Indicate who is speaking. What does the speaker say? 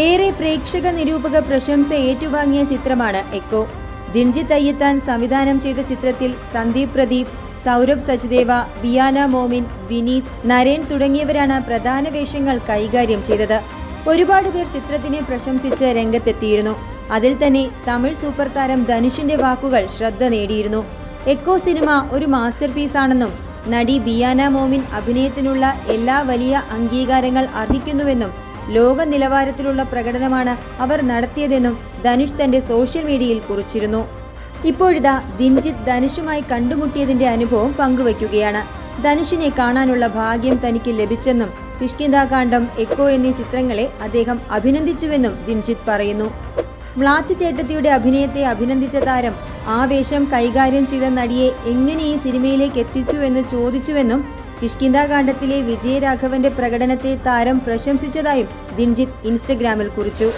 Speaker 1: ഏറെ പ്രേക്ഷക നിരൂപക പ്രശംസ ഏറ്റുവാങ്ങിയ ചിത്രമാണ് എക്കോ. ദിൻജിത്ത് അയ്യത്താൻ സംവിധാനം ചെയ്ത ചിത്രത്തിൽ സന്ദീപ് പ്രദീപ്, സൗരഭ് സച്ദേവ, ബിയാന മോമിൻ, വിനീത്, നരേൻ തുടങ്ങിയവരാണ് പ്രധാന വേഷങ്ങൾ കൈകാര്യം ചെയ്തത്. ഒരുപാട് പേർ ചിത്രത്തിനെ പ്രശംസിച്ച് രംഗത്തെത്തിയിരുന്നു. അതിൽ തന്നെ തമിഴ് സൂപ്പർ താരം ധനുഷിന്റെ വാക്കുകൾ ശ്രദ്ധ നേടിയിരുന്നു. എക്കോ സിനിമ ഒരു മാസ്റ്റർ പീസാണെന്നും നടി ബിയാന മോമിൻ അഭിനയത്തിനുള്ള എല്ലാ വലിയ അംഗീകാരങ്ങൾ അർഹിക്കുന്നുവെന്നും ലോക നിലവാരത്തിലുള്ള പ്രകടനമാണ് അവർ നടത്തിയതെന്നും ധനുഷ് തന്റെ സോഷ്യൽ മീഡിയയിൽ കുറിച്ചിരുന്നു. ഇപ്പോഴിതാ ദിൻജിത്ത് ധനുഷുമായി കണ്ടുമുട്ടിയതിന്റെ അനുഭവം പങ്കുവയ്ക്കുകയാണ്. ധനുഷിനെ കാണാനുള്ള ഭാഗ്യം തനിക്ക് ലഭിച്ചെന്നും കിഷ്കിന്ധാകാന്ഡം, എക്കോ എന്നീ ചിത്രങ്ങളെ അദ്ദേഹം അഭിനന്ദിച്ചുവെന്നും ദിൻജിത്ത് പറയുന്നു. മ്ലാത്ത് ചേട്ടത്തിയുടെ അഭിനയത്തെ അഭിനന്ദിച്ച താരം ആ വേഷം കൈകാര്യം ചെയ്ത നടിയെ എങ്ങനെ ഈ സിനിമയിലേക്ക് എത്തിച്ചുവെന്ന് ചോദിച്ചുവെന്നും കിഷ്കിന്ധാകാന്ഡത്തിലെ വിജയരാഘവന്റെ പ്രകടനത്തെ താരം പ്രശംസിച്ചതായും ദിൻജിത്ത് ഇൻസ്റ്റഗ്രാമിൽ കുറിച്ചു.